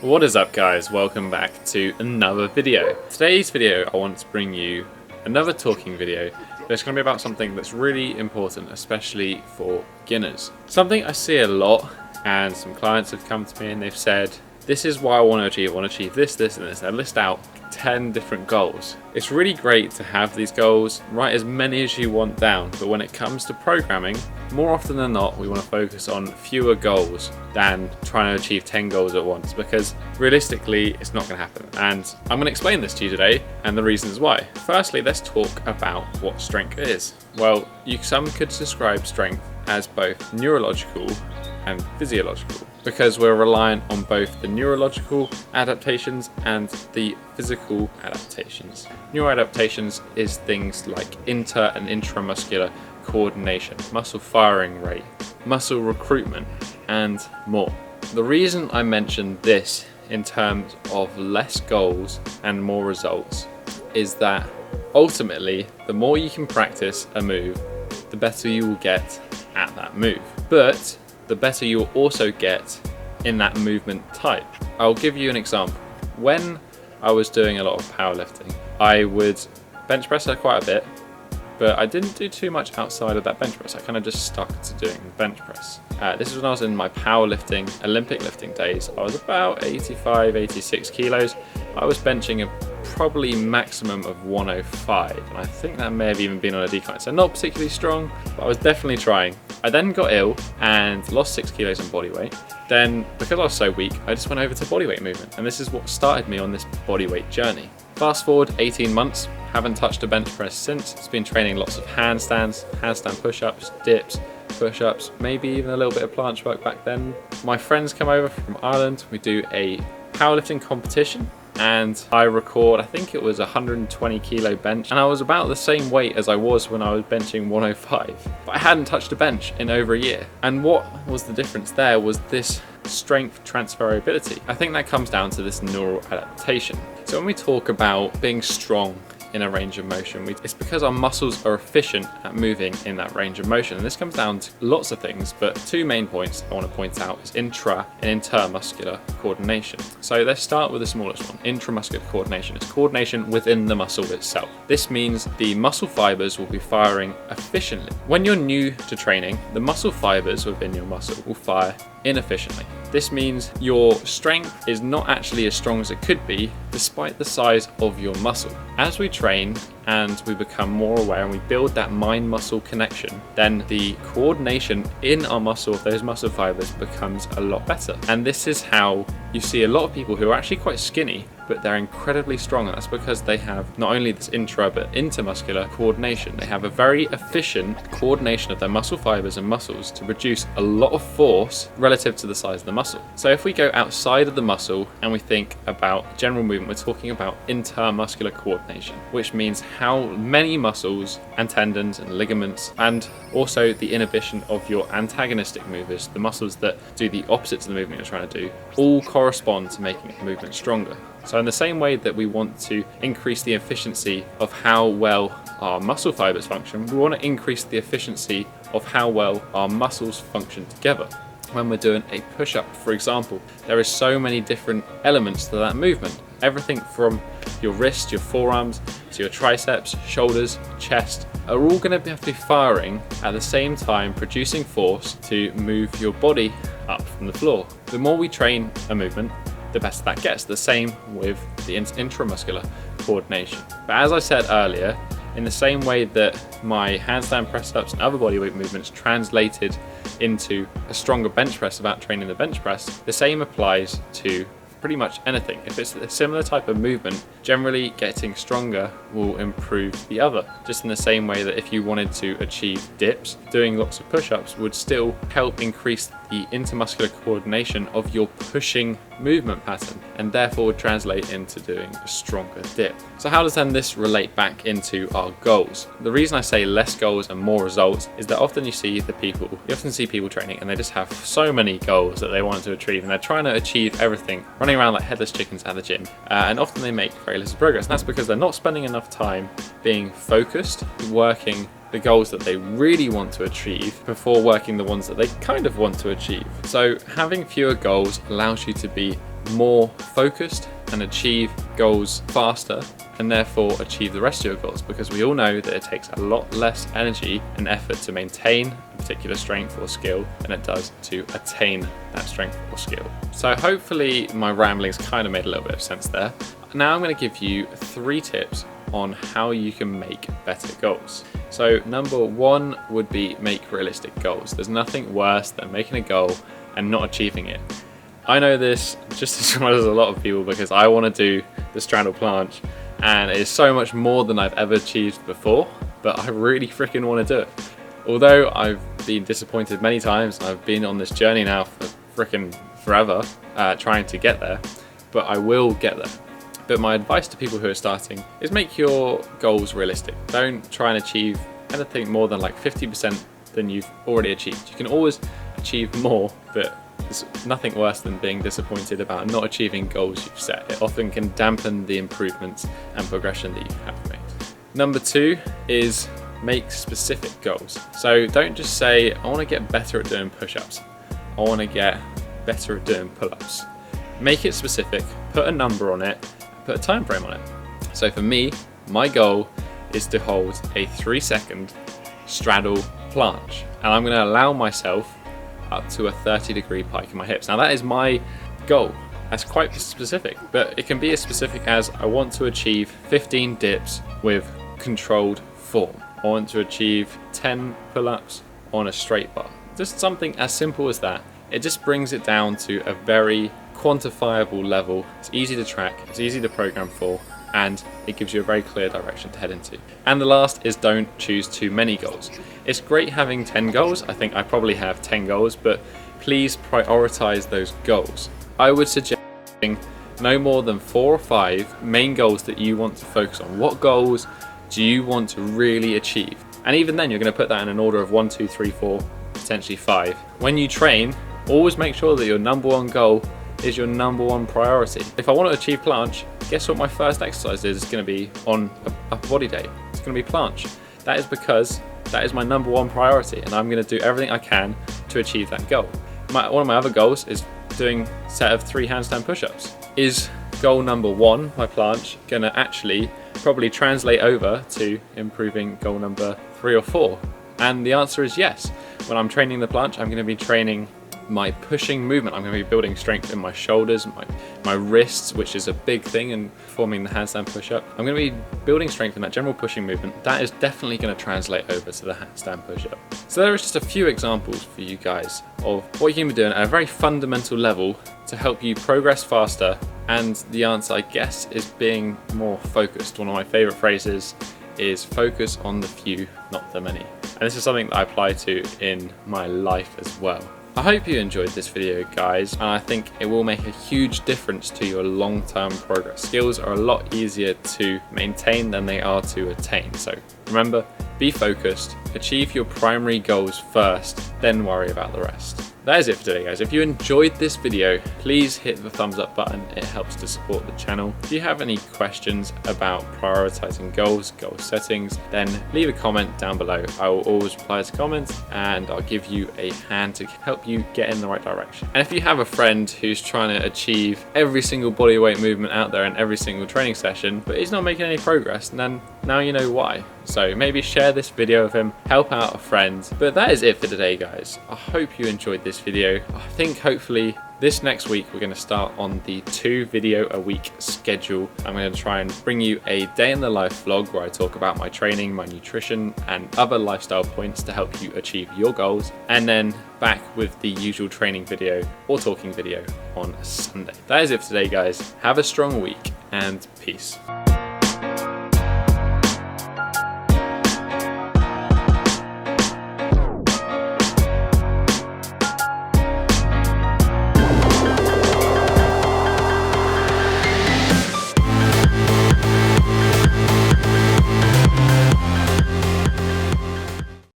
What is up, guys? Welcome back to another video. Today's video I want to bring you another talking video, but it's going to be about something that's really important, especially for beginners. Something I see a lot, and some clients have come to me and they've said, this is what I want to achieve. I want to achieve this, this, and this. I list out 10 different goals. It's really great to have these goals, write as many as you want down, but when it comes to programming, more often than not, we want to focus on fewer goals than trying to achieve 10 goals at once, because realistically, it's not going to happen. And I'm going to explain this to you today and the reasons why. Firstly, let's talk about what strength is. Well, some could describe strength as both neurological and physiological, because we're reliant on both the neurological adaptations and the physical adaptations. Neuroadaptations is things like inter and intramuscular coordination, muscle firing rate, muscle recruitment, and more. The reason I mention this in terms of less goals and more results is that ultimately, the more you can practice a move, the better you will get at that move. But the better you will also get in that movement type. I'll give you an example. When I was doing a lot of powerlifting, I would bench press quite a bit, but I didn't do too much outside of that bench press. I kind of just stuck to doing bench press. This is when I was in my powerlifting, Olympic lifting days. I was about 85, 86 kilos. I was benching a probably maximum of 105, and I think that may have even been on a decline. So not particularly strong, but I was definitely trying. I then got ill and lost 6 kilos in body weight. Then, because I was so weak, I just went over to bodyweight movement, and this is what started me on this bodyweight journey. Fast forward 18 months, haven't touched a bench press since. It's been training lots of handstand push-ups, dips, push-ups, maybe even a little bit of planche work back then. My friends come over from Ireland, we do a powerlifting competition, and I record, I think it was 120 kilo bench, and I was about the same weight as I was when I was benching 105, but I hadn't touched a bench in over a year. And what was the difference there was this strength transferability. I think that comes down to this neural adaptation. So when we talk about being strong in a range of motion, it's because our muscles are efficient at moving in that range of motion. And this comes down to lots of things, but two main points I want to point out is intra and intermuscular coordination. So let's start with the smallest one. Intramuscular coordination is coordination within the muscle itself. This means the muscle fibers will be firing efficiently. When you're new to training, the muscle fibers within your muscle will fire inefficiently. This means your strength is not actually as strong as it could be despite the size of your muscle. As we train and we become more aware and we build that mind-muscle connection, then the coordination in our muscle, those muscle fibers, becomes a lot better. And this is how you see a lot of people who are actually quite skinny, but they're incredibly strong. And that's because they have not only this intra but intermuscular coordination. They have a very efficient coordination of their muscle fibers and muscles to produce a lot of force relative to the size of the muscle. So if we go outside of the muscle and we think about general movement, we're talking about intermuscular coordination, which means how many muscles and tendons and ligaments, and also the inhibition of your antagonistic movers, the muscles that do the opposite to the movement you're trying to do, all correspond to making the movement stronger. So in the same way that we want to increase the efficiency of how well our muscle fibers function, we want to increase the efficiency of how well our muscles function together. When we're doing a push-up, for example, there is so many different elements to that movement. Everything from your wrist, your forearms, to your triceps, shoulders, chest, are all going to have to be firing at the same time, producing force to move your body up from the floor. The more we train a movement, the better that gets. The same with the intramuscular coordination. But as I said earlier, in the same way that my handstand press-ups and other bodyweight movements translated into a stronger bench press without training the bench press, the same applies to pretty much anything. If it's a similar type of movement, generally getting stronger will improve the other. Just in the same way that if you wanted to achieve dips, doing lots of push-ups would still help increase the intermuscular coordination of your pushing movement pattern, and therefore would translate into doing a stronger dip. So how does then this relate back into our goals? The reason I say less goals and more results is that often you often see people training and they just have so many goals that they want to achieve, and they're trying to achieve everything, running around like headless chickens at the gym, and often they make very little progress. And that's because they're not spending enough time being focused, working the goals that they really want to achieve before working the ones that they kind of want to achieve. So having fewer goals allows you to be more focused and achieve goals faster, and therefore achieve the rest of your goals, because we all know that it takes a lot less energy and effort to maintain a particular strength or skill than it does to attain that strength or skill. So hopefully my ramblings kind of made a little bit of sense there. Now I'm going to give you 3 tips on how you can make better goals. So number 1 would be make realistic goals. There's nothing worse than making a goal and not achieving it. I know this just as well as a lot of people, because I want to do the straddle planche, and it's so much more than I've ever achieved before, but I really freaking want to do it. Although I've been disappointed many times, I've been on this journey now for freaking forever, trying to get there, but I will get there. But my advice to people who are starting is make your goals realistic. Don't try and achieve anything more than like 50% than you've already achieved. You can always achieve more, but there's nothing worse than being disappointed about not achieving goals you've set. It often can dampen the improvements and progression that you have made. Number 2 is make specific goals. So don't just say, I want to get better at doing push-ups. I want to get better at doing pull-ups. Make it specific, put a number on it, put a time frame on it. So for me, my goal is to hold a 3-second straddle planche, and I'm going to allow myself up to a 30-degree pike in my hips. Now that is my goal. That's quite specific, but it can be as specific as I want to achieve 15 dips with controlled form. I want to achieve 10 pull-ups on a straight bar. Just something as simple as that. It just brings it down to a very quantifiable level. It's easy to track, it's easy to program for, and it gives you a very clear direction to head into. And the last is don't choose too many goals. It's great having 10 goals. I think I probably have 10 goals, but please prioritize those goals. I would suggest no more than 4 or 5 main goals that you want to focus on. What goals do you want to really achieve? And even then, you're going to put that in an order of 1, 2, 3, 4, potentially 5. When you train, always make sure that your number 1 goal is your number 1 priority. If I want to achieve planche, guess what my first exercise is going to be on a upper body day? It's going to be planche. That is because that is my number 1 priority, and I'm going to do everything I can to achieve that goal. One of my other goals is doing a set of 3 handstand push-ups. Is goal number 1, my planche, going to actually probably translate over to improving goal number 3 or 4? And the answer is yes. When I'm training the planche, I'm going to be training my pushing movement. I'm going to be building strength in my shoulders, my wrists, which is a big thing in forming the handstand push-up. I'm going to be building strength in that general pushing movement. That is definitely going to translate over to the handstand push-up. So there are just a few examples for you guys of what you can be doing at a very fundamental level to help you progress faster. And the answer, I guess, is being more focused. One of my favorite phrases is focus on the few, not the many. And this is something that I apply to in my life as well. I hope you enjoyed this video, guys, and I think it will make a huge difference to your long-term progress. Skills are a lot easier to maintain than they are to attain. So remember, be focused, achieve your primary goals first, then worry about the rest. That is it for today, guys. If you enjoyed this video, please hit the thumbs up button. It helps to support the channel. If you have any questions about prioritizing goals, goal settings, then leave a comment down below. I will always reply to comments, and I'll give you a hand to help you get in the right direction. And if you have a friend who's trying to achieve every single bodyweight movement out there in every single training session, but he's not making any progress, then now you know why. So maybe share this video with him, help out a friend. But that is it for today, guys. I hope you enjoyed this video. I think hopefully this next week we're going to start on the 2 video a week schedule. I'm going to try and bring you a day in the life vlog where I talk about my training, my nutrition, and other lifestyle points to help you achieve your goals. And then back with the usual training video or talking video on Sunday. That is it for today, guys. Have a strong week and peace.